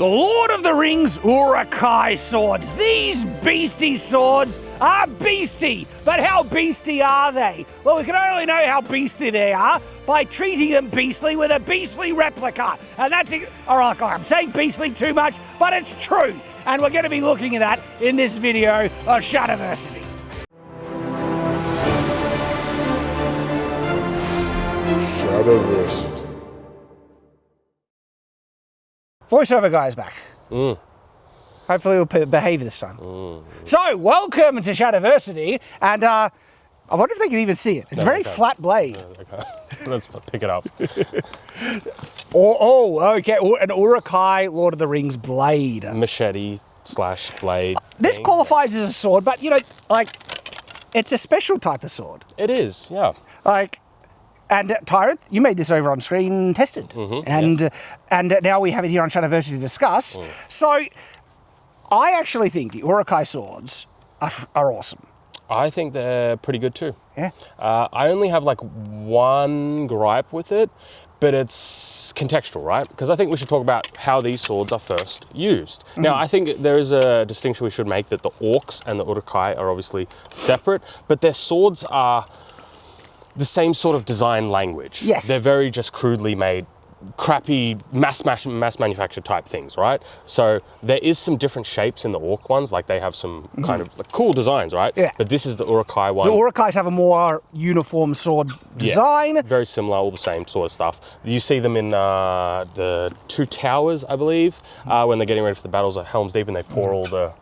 The Lord of the Rings Uruk-hai swords. These beastie swords are beastie, but how beastie are they? Well, we can only know how beastie they are by treating them beastly with a beastly replica. And that's it. All right, I'm saying beastly too much, but it's true. And we're going to be looking at that in this video of Shadowversity. Shadowversity. Voiceover guy's back. Hopefully he'll behave this time. So, welcome to Shadowversity, and I wonder if they can even see it. It's a very flat blade. Okay. Let's pick it up. Okay, an Uruk-hai Lord of the Rings blade. Machete / blade. This qualifies as a sword, but you know, like, it's a special type of sword. It is, yeah. And Tyranth, you made this over on screen tested, and now we have it here on Shadowversity to discuss. So, I actually think the Uruk-hai swords are awesome. I think they're pretty good too. Yeah. I only have like one gripe with it, but it's contextual, right? Because I think we should talk about how these swords are first used. Now, I think there is a distinction we should make that the orcs and the Uruk-hai are obviously separate, but their swords are the same sort of design language. Yes. They're very just crudely made, crappy, mass manufactured type things, right? So there is some different shapes in the orc ones, like they have some kind of like cool designs, right? Yeah. But this is the Uruk-hai one. The Uruk-hais have a more uniform sword design. Yeah, very similar, all the same sort of stuff. You see them in the Two Towers, I believe, when they're getting ready for the battles at Helm's Deep and they pour all the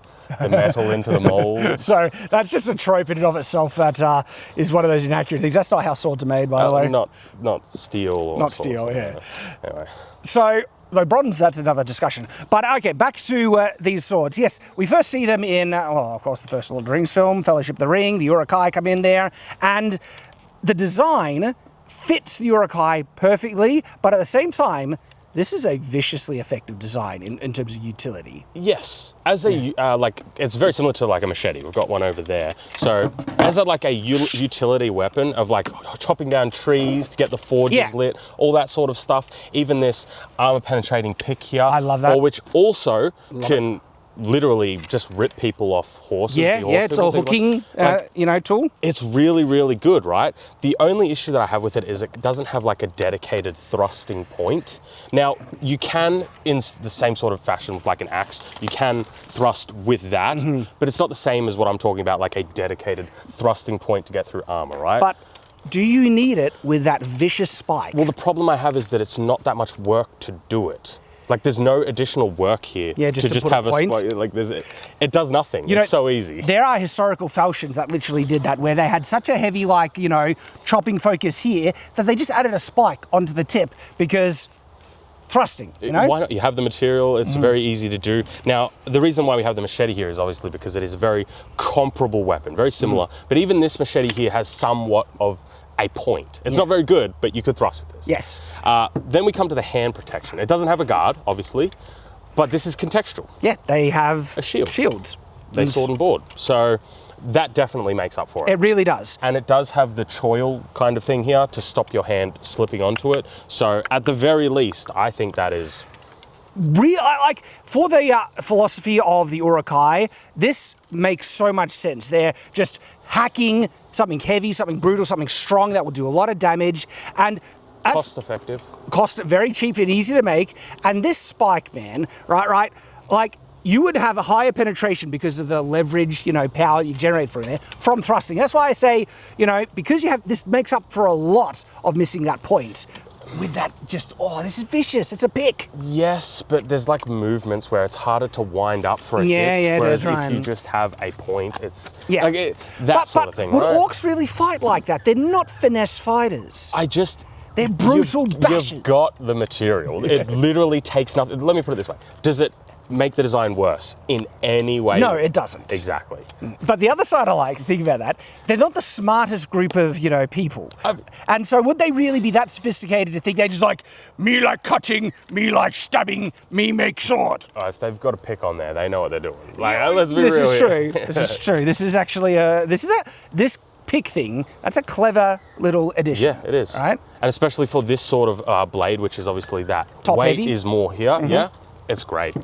metal into the mold. So that's just a trope in and of itself that is one of those inaccurate things. That's not how swords are made, by the way. Not steel. Or not steel, yeah. Anyway. So, though bronze, that's another discussion. But okay, back to these swords. Yes, we first see them in, well, of course, the first Lord of the Rings film, Fellowship of the Ring, the Uruk-hai come in there, and the design fits the Uruk-hai perfectly, but at the same time, this is a viciously effective design in terms of utility. Yes, as a like it's very similar to like a machete. We've got one over there. So as a utility weapon of like chopping down trees to get the forges lit, all that sort of stuff. Even this armor penetrating pick here, I love that. Or which also can literally just rip people off horses. Yeah, it's a hooking, tool. It's really, really good, right? The only issue that I have with it is it doesn't have like a dedicated thrusting point. Now, you can, in the same sort of fashion with like an axe, you can thrust with that, but it's not the same as what I'm talking about, like a dedicated thrusting point to get through armor, right? But do you need it with that vicious spike? Well, the problem I have is that it's not that much work to do it. Like, there's no additional work here to just have a point. Like, it does nothing. It's so easy. There are historical falchions that literally did that, where they had such a heavy, chopping focus here that they just added a spike onto the tip because thrusting, Why not? You have the material. It's very easy to do. Now, the reason why we have the machete here is obviously because it is a very comparable weapon, very similar. But even this machete here has somewhat of a point. It's not very good, but you could thrust with this. Yes. Then we come to the hand protection. It doesn't have a guard, obviously, but this is contextual. Yeah, they have a shield. Shields. They sword and board. So that definitely makes up for it. It really does. And it does have the choil kind of thing here to stop your hand slipping onto it. So at the very least, I think that is for the philosophy of the Uruk-hai, this makes so much sense. They're just hacking something heavy, something brutal, something strong that will do a lot of damage, and cost effective. Very cheap and easy to make. And this spike, man, right, like you would have a higher penetration because of the leverage, power you generate from thrusting. That's why I say, because you have this makes up for a lot of missing that point. With that, this is vicious. It's a pick. Yes, but there's like movements where it's harder to wind up for a hit. Yeah, whereas that's right. if you just have a point, it's that sort of thing, would right? orcs really fight like that? They're not finesse fighters. They're brutal bashers. You've got the material. It literally takes nothing. Let me put it this way. Does it make the design worse in any way? No, it doesn't. Exactly. But the other side think about that, they're not the smartest group of, people. And so would they really be that sophisticated to think they just me like cutting, me like stabbing, me make sword? Oh, if they've got a pick on there, they know what they're doing. Let's be real. This is true. This is true. This is actually this pick thing, that's a clever little addition. Yeah, it is. Right? And especially for this sort of blade, which is obviously that Top weight heavy. is more here, It's great.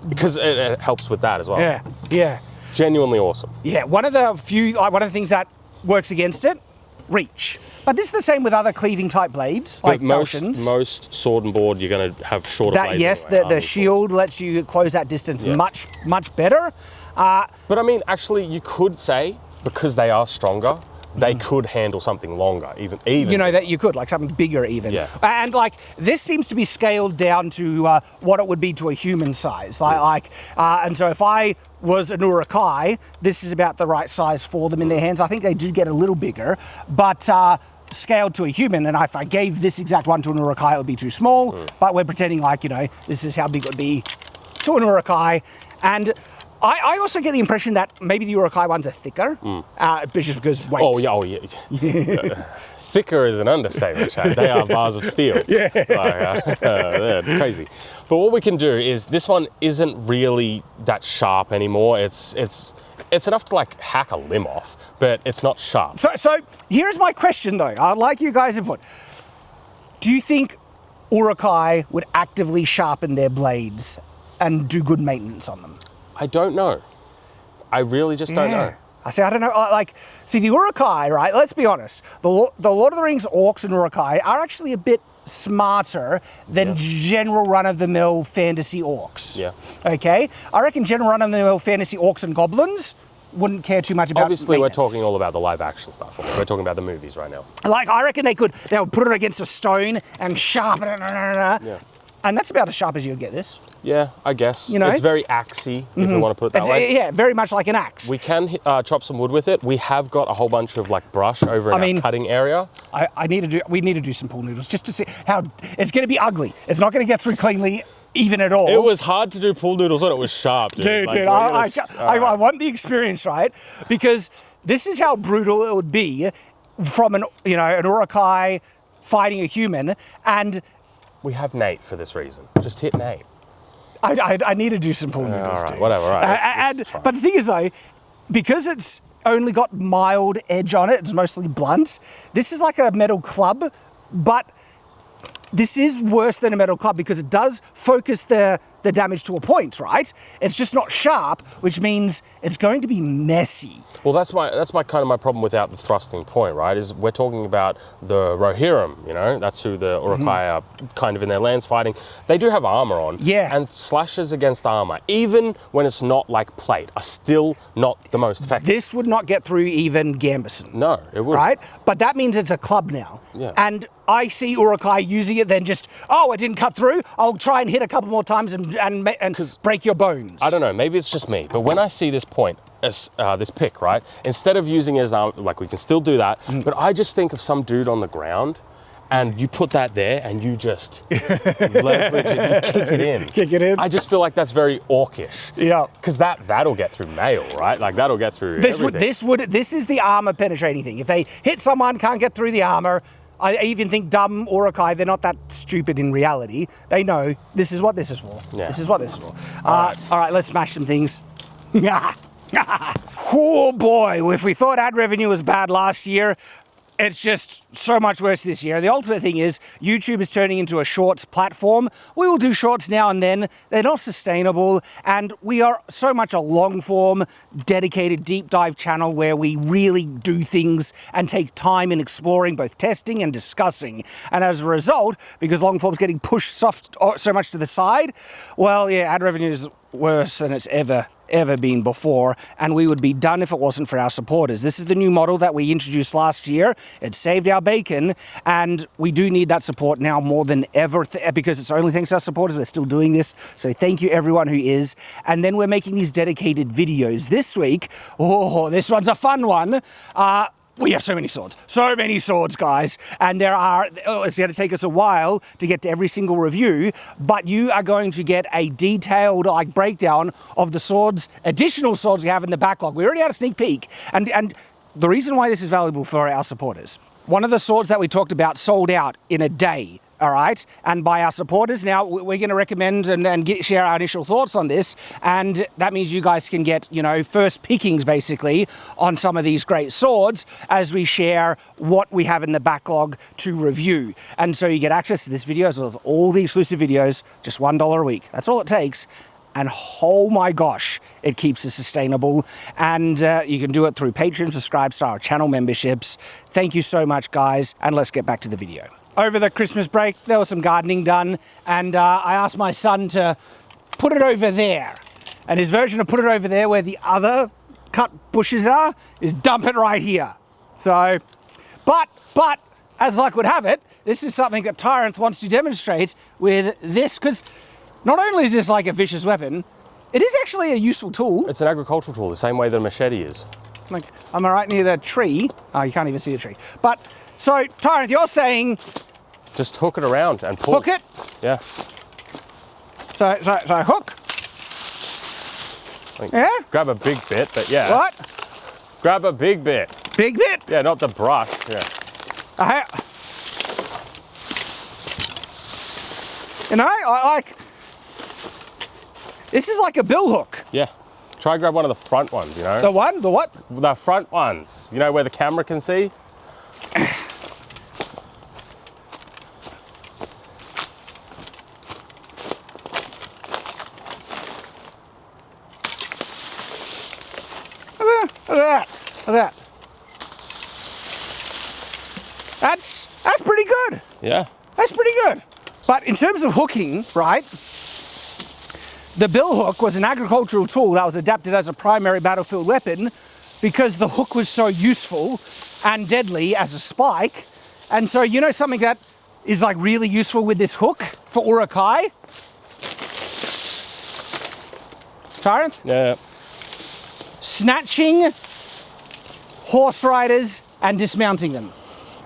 Because it helps with that as well. Yeah, yeah. Genuinely awesome. Yeah, one of the things that works against it, reach. But this is the same with other cleaving type blades, like falchions. Most sword and board, you're going to have shorter blades. Yes, anyway, the shield lets you close that distance much better. But I mean, actually, you could say, because they are stronger, they could handle something longer, even. You know, that you could, like something bigger even. Yeah. And like, this seems to be scaled down to what it would be to a human size. And so if I was an Urukai, this is about the right size for them in their hands. I think they do get a little bigger, but scaled to a human, and if I gave this exact one to an Urukai, it would be too small, but we're pretending like, you know, this is how big it would be to an Urukai. And I also get the impression that maybe the Urukai ones are thicker, just because weight. Oh yeah. Thicker is an understatement, Chad. They are bars of steel. Yeah. They're crazy. But what we can do is, this one isn't really that sharp anymore. It's enough to like hack a limb off, but it's not sharp. So here's my question though. I'd like you guys' input. Do you think Urukai would actively sharpen their blades and do good maintenance on them? I don't know. I really just don't know. I don't know. See, the Urukai, right? Let's be honest. The Lord of the Rings orcs and Urukai are actually a bit smarter than general run-of-the-mill fantasy orcs. Yeah. Okay? I reckon general run-of-the-mill fantasy orcs and goblins wouldn't care too much about Obviously, maintenance. we're talking all about the live action stuff. We're talking about the movies right now. Like, I reckon they would put it against a stone and sharpen it. Yeah. And that's about as sharp as you'd get this. Yeah, I guess. You know? It's very axey, if we want to put it that way. Yeah, very much like an axe. We can chop some wood with it. We have got a whole bunch of like brush over in our cutting area. We need to do some pool noodles just to see how it's going to be ugly. It's not going to get through cleanly even at all. It was hard to do pool noodles when it was sharp, dude. I want the experience, right? Because this is how brutal it would be from an Urukai fighting a human, and we have Nate for this reason. Just hit Nate. I need to do some pool noodles, all right, too. Whatever, right. But the thing is, though, because it's only got mild edge on it, it's mostly blunt, this is like a metal club, but this is worse than a metal club because it does focus the damage to a point, right? It's just not sharp, which means it's going to be messy. Well, that's my kind of my problem without the thrusting point, right? Is we're talking about the Rohirrim, you know? That's who the Urukai are kind of in their lands fighting. They do have armor on. Yeah. And slashes against armor, even when it's not like plate, are still not the most effective. This would not get through even Gambison. No, it wouldn't. Right? But that means it's a club now. Yeah. And I see Urukai using it, then just, it didn't cut through. I'll try and hit a couple more times and break your bones. I don't know, maybe it's just me, but when I see this point, this pick, right? Instead of using it as like we can still do that, but I just think of some dude on the ground, and you put that there, and you just leverage it, you kick it in. Kick it in. I just feel like that's very orcish. Yeah. Because that'll get through mail, right? Like that'll get through everything. This is the armor penetrating thing. If they hit someone, can't get through the armor. I even think dumb Urukai, they're not that stupid in reality. They know this is what this is for. Yeah. This is what this is for. All right, let's smash some things. Oh boy, if we thought ad revenue was bad last year, it's just so much worse this year. The ultimate thing is YouTube is turning into a shorts platform. We will do shorts now and then. They're not sustainable, and we are so much a long form, dedicated deep dive channel where we really do things and take time in exploring, both testing and discussing. And as a result, because long form's getting pushed so much to the side, well, yeah, ad revenue is worse than it's ever been before, and we would be done if it wasn't for our supporters. This is the new model that we introduced last year. It saved our bacon, and we do need that support now more than ever because it's only thanks to our supporters we're still doing this. So thank you everyone who is. And then we're making these dedicated videos this week. Oh, this one's a fun one. We have so many swords, guys, and it's going to take us a while to get to every single review, but you are going to get a detailed breakdown of the additional swords we have in the backlog. We already had a sneak peek, and the reason why this is valuable for our supporters. One of the swords that we talked about sold out in a day. all right, and by our supporters. Now, we're going to recommend and share our initial thoughts on this, and that means you guys can get, you know, first pickings, basically, on some of these great swords as we share what we have in the backlog to review. And so you get access to this video as well as all the exclusive videos, just $1 a week. That's all it takes. And oh my gosh, it keeps us sustainable. And you can do it through Patreon, subscribe to our channel memberships. Thank you so much, guys. And let's get back to the video. Over the Christmas break, there was some gardening done. And I asked my son to put it over there. And his version of put it over there where the other cut bushes are is dump it right here. So, but as luck would have it, this is something that Tyranth wants to demonstrate with this, because not only is this like a vicious weapon, it is actually a useful tool. It's an agricultural tool, the same way that a machete is. Like, I'm right near the tree. Oh, you can't even see the tree. But, so, Tyranth, you're saying... Just hook it around and pull. Hook it? Yeah. So hook. Yeah? Grab a big bit, but yeah. What? Grab a big bit. Big bit? Yeah, not the brush, yeah. You know, I like... This is like a bill hook. Yeah. Try grab one of the front ones, you know? The one? The what? The front ones. You know, where the camera can see? Look at that. That's pretty good. Yeah. That's pretty good. But in terms of hooking, right, the bill hook was an agricultural tool that was adapted as a primary battlefield weapon because the hook was so useful and deadly as a spike. And so, you know, something that is like really useful with this hook for Urukai? Tyranth? Yeah. Snatching horse riders and dismounting them.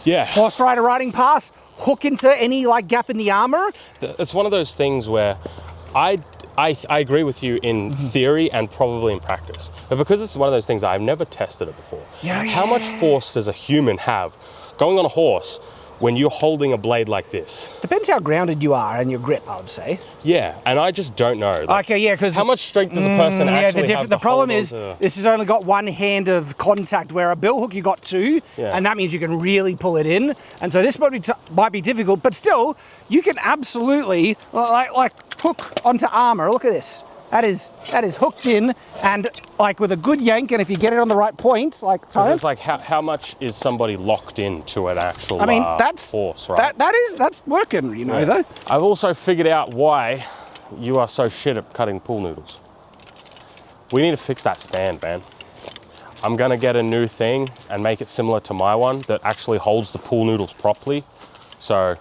Yeah. Horse rider riding past, hook into any like gap in the armor. It's one of those things where I agree with you in theory and probably in practice. But because it's one of those things that I've never tested it before. Yeah, How much force does a human have going on a horse when you're holding a blade like this? Depends how grounded you are and your grip, I would say. Yeah, and I just don't know. Like, Okay, yeah, because... how much strength does a person actually have? The problem hold is, on to- this has only got one hand of contact, where a bill hook you got two, Yeah. and that means you can really pull it in. And so this might be difficult, but still, you can absolutely, like hook onto armor. Look at this. That is hooked in, and like with a good yank, and if you get it on the right point, like... Because it's like, how much is somebody locked into an actual horse, right? That's working, you know, though. I've also figured out why you are so shit at cutting pool noodles. We need to fix that stand, man. I'm gonna get a new thing and make it similar to my one that actually holds the pool noodles properly. So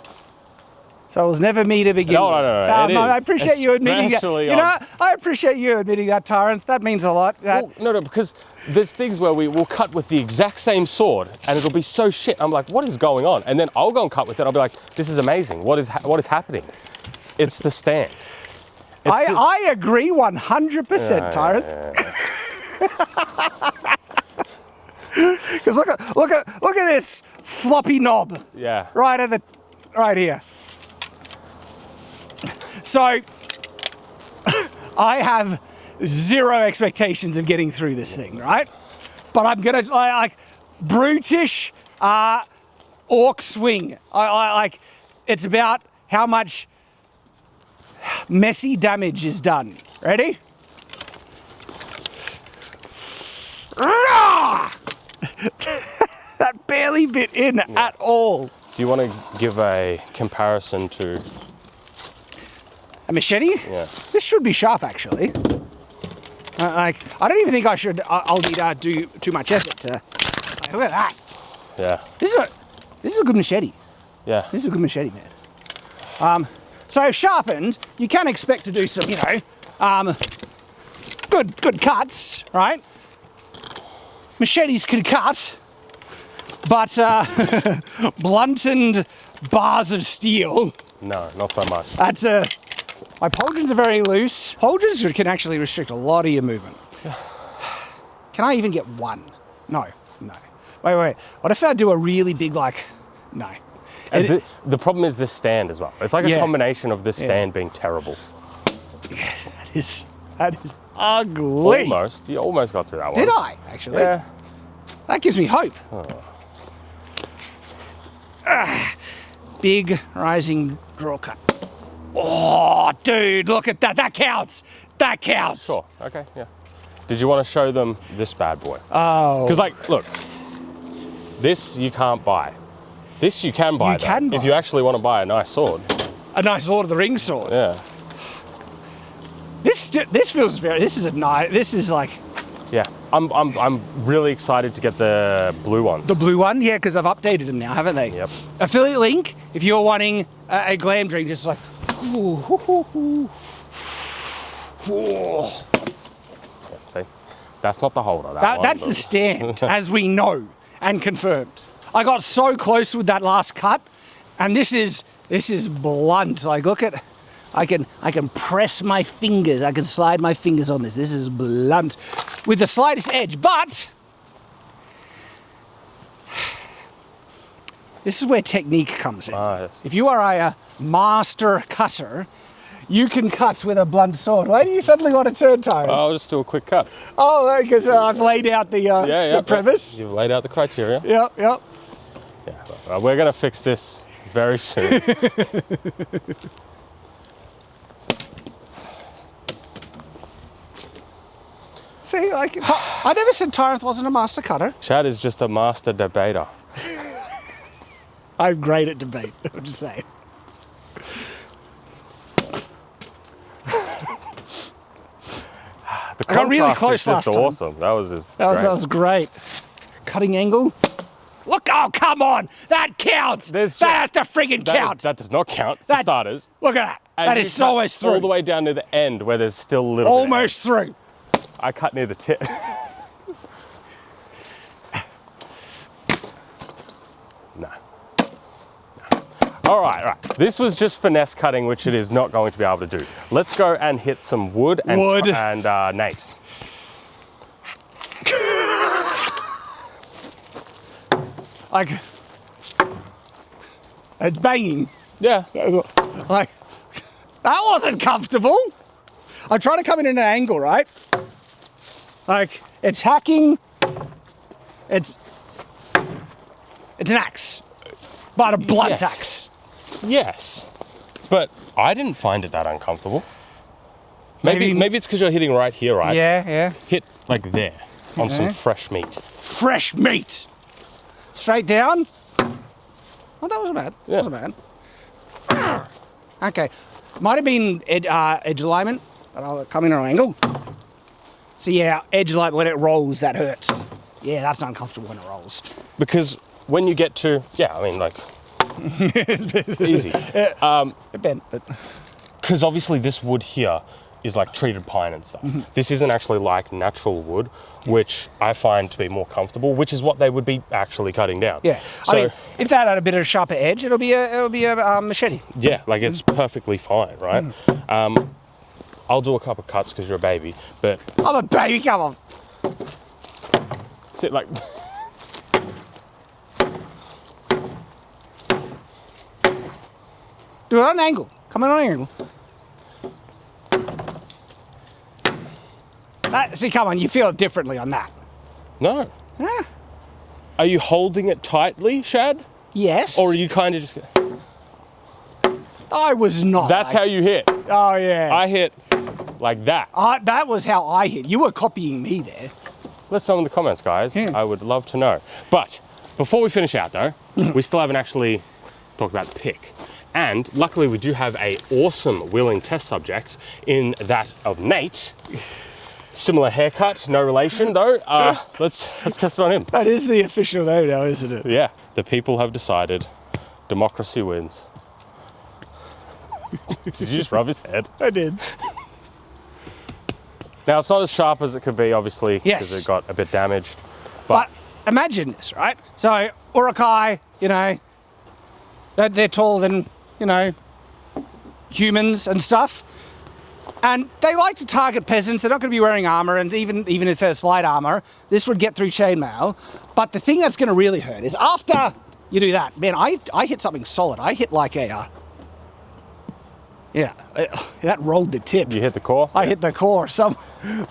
it was never me to begin No, with. no, I appreciate you admitting that. You know, I appreciate you admitting that, Tyranth. That means a lot. Well, no, because there's things where we will cut with the exact same sword and it'll be so shit. I'm like, what is going on? And then I'll go and cut with it. I'll be like, this is amazing. What is happening? It's the stand. I agree 100%, Tyranth. Because look at this floppy knob. Yeah. Right here. So I have zero expectations of getting through this thing, right? But I'm gonna like brutish orc swing. I it's about how much messy damage is done. Ready? That barely bit in at all. Do you want to give a comparison to a machete? Yeah. This should be sharp, actually. I don't even think I'll need to do too much effort to... look at that. Yeah. This is a good machete. Yeah. This is a good machete, man. So sharpened, you can expect to do some, you know, good cuts, right? Machetes can cut, but blunted bars of steel. No, not so much. That's my pauldrons are very loose. Pauldrons can actually restrict a lot of your movement. Can I even get one? No. Wait. What if I do a really big, like, no. And the problem is this stand as well. It's like a Yeah. combination of this stand being terrible. That is ugly. Almost. You almost got through that one. Did I, actually? Yeah. That gives me hope. Big rising draw cut. Oh, dude, look at that. That counts. That counts. Sure. Okay. Yeah. Did you want to show them this bad boy? Oh. Because, like, look, this you can't buy. This you can buy. You can buy. If you actually want to buy a nice sword. A nice Lord of the Rings sword. Yeah. This feels very. This is a nice. This is like Yeah. I'm really excited to get the blue ones. the blue one. Yeah, because I've updated them now, haven't they? Yep. Affiliate link if you're wanting a glam drink, just like. See, that's not the holder. That's the stand, as we know and confirmed. I got so close with that last cut, and this is blunt. Like, look at, I can press my fingers. I can slide my fingers on this. This is blunt, with the slightest edge. But this is where technique comes in. Yes. If you are a master cutter, you can cut with a blunt sword. Why do you suddenly want to turn, Tyranth? I'll just do a quick cut. Oh, because I've laid out the premise. You've laid out the criteria. Yep. Yeah. We're going to fix this very soon. See, like, I never said Tyranth wasn't a master cutter. Chad is just a master debater. I'm great at debate, I'm just saying. The I got really contrast close is last just time. awesome. That was just That great. was great. Cutting angle. Look, oh, come on. That counts. There's that just- has to friggin' count. That does not count for That- starters. Look at that. And That you is cut almost through. all the way down to the end where there's still a little Almost through. bit. I cut near the tip. No. All right. This was just finesse cutting, which it is not going to be able to do. Let's go and hit some wood and Nate. Like, it's banging. Yeah. Like, that wasn't comfortable. I'm trying to come in at an angle, right? Like, it's hacking. It's an axe, but a blunt axe. Yes. But I didn't find it that uncomfortable. Maybe it's because you're hitting right here, right? Yeah. Hit like there on some fresh meat. Fresh meat. Straight down. Oh, that wasn't bad. Yeah. Wasn't bad. Okay. Might have been edge alignment, but I'll come in at an angle. So yeah, edge alignment, when it rolls, that hurts. Yeah, that's not uncomfortable when it rolls. Because when you get to, easy. It bent, but Because obviously this wood here is like treated pine and stuff. This isn't actually like natural wood, which I find to be more comfortable, which is what they would be actually cutting down. yeah. So, I mean, if that had a bit of a sharper edge, it'll be a machete. yeah, like it's perfectly fine, right? I'll do a couple cuts because you're a baby, but I'm a baby, come on. sit like. Do it on an angle. Come in on an angle. See, come on, you feel it differently on that. No. Yeah. Are you holding it tightly, Shad? Yes. Or are you kind of just. I was not. That's how you hit. Oh, yeah. I hit like that. That was how I hit. You were copying me there. Let us know in the comments, guys. Yeah. I would love to know. But before we finish out, though, we still haven't actually talked about the pick. And luckily, we do have a awesome willing test subject in that of Nate. Similar haircut, no relation though. Let's test it on him. That is the official name now, isn't it? Yeah, the people have decided. Democracy wins. Did you just rub his head? I did. Now, it's not as sharp as it could be, obviously, because Yes. it got a bit damaged. But imagine this, right? So, Urukai, they're taller than, humans and stuff. And they like to target peasants. They're not going to be wearing armor, and even if they're slight armor, this would get through chainmail. But the thing that's going to really hurt is after You do that. Man, I hit something solid. I hit like a... that rolled the tip. You hit the core? I hit the core.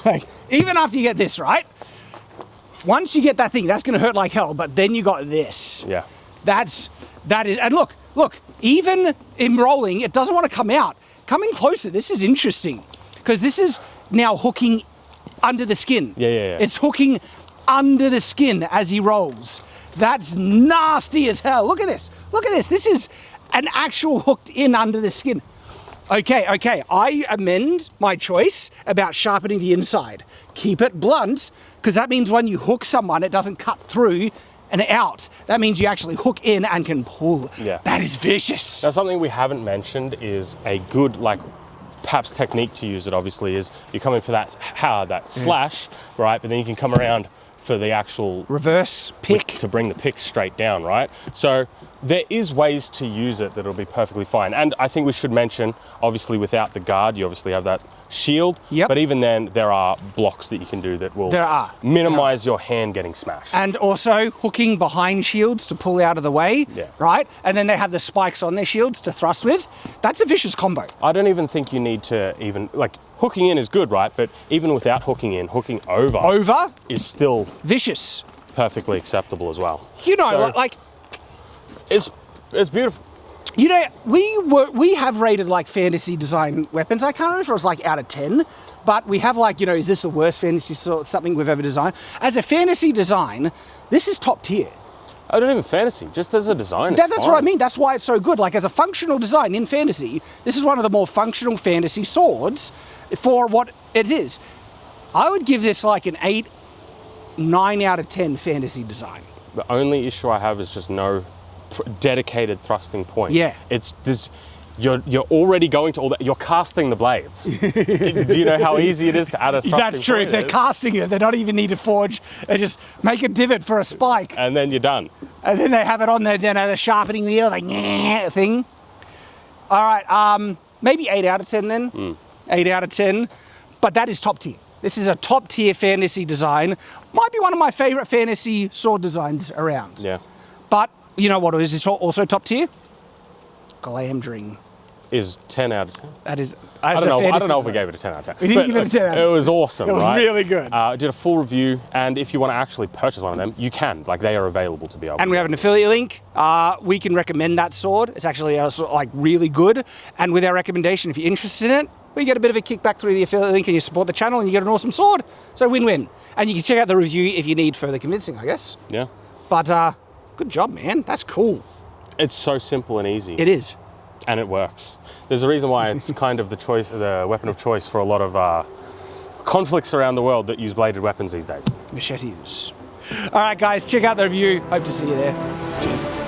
Like, even after you get this, right? Once you get that thing, that's going to hurt like hell, but then you got this. Yeah. That is, and look, even in rolling, it doesn't want to come out. Coming closer, this is interesting, because this is now hooking under the skin. Yeah. It's hooking under the skin as he rolls. That's nasty as hell. Look at this. This is an actual hooked in under the skin. Okay. I amend my choice about sharpening the inside. Keep it blunt, because that means when you hook someone, it doesn't cut through and out. That means you actually hook in and can pull. Yeah. That is vicious. Now, something we haven't mentioned is a good, like, perhaps technique to use it, obviously, is you come in for that slash, right? But then you can come around for the actual reverse pick to bring the pick straight down, right? So there is ways to use it that'll be perfectly fine. And I think we should mention, obviously, without the guard, you obviously have that shield. Yep. But even then, there are blocks that you can do that will minimize your hand getting smashed. And also hooking behind shields to pull out of the way, right? And then they have the spikes on their shields to thrust with. That's a vicious combo. I don't even think you need to even, like, hooking in is good, right? But even without hooking in, hooking over is still vicious. Perfectly acceptable as well. You know, so, like... It's beautiful. You know, we have rated like fantasy design weapons. I can't remember if it was like out of 10, but we have like, you know, is this the worst fantasy something we've ever designed? As a fantasy design, this is top tier. I don't even fantasy, just as a design. That's what I mean. That's why it's so good. Like as a functional design in fantasy, this is one of the more functional fantasy swords for what it is. I would give this like an 9 out of 10 fantasy design. The only issue I have is just no dedicated thrusting point. Yeah. It's this, you're already going to all that, you're casting the blades. Do you know how easy it is to add a thrusting point? That's true. If they're casting it, they don't even need to forge. They just make a divot for a spike. And then you're done. And then they have it on there, you know, the sharpening wheel, like thing. All right, maybe 8 out of 10 then. 8 out of 10. But that is top tier. This is a top tier fantasy design. Might be one of my favorite fantasy sword designs around. Yeah. But you know what is also top tier? Glamdring. Is 10 out of 10. That is... I don't know if we gave it a 10 out of 10. We didn't give it a 10 out of 10. It was awesome, right? It was really good. Did a full review, and if you want to actually purchase one of them, you can. Like, they are available to be able And we have an affiliate link. We can recommend that sword. It's actually like really good. And with our recommendation, if you're interested in it, we get a bit of a kickback through the affiliate link and you support the channel and you get an awesome sword. So win-win. And you can check out the review if you need further convincing, I guess. Yeah. But good job, man. That's cool. It's so simple and easy. It is. And it works. There's a reason why it's kind of the weapon of choice for a lot of conflicts around the world that use bladed weapons these days. Machetes. All right, guys, check out the review. Hope to see you there. Cheers.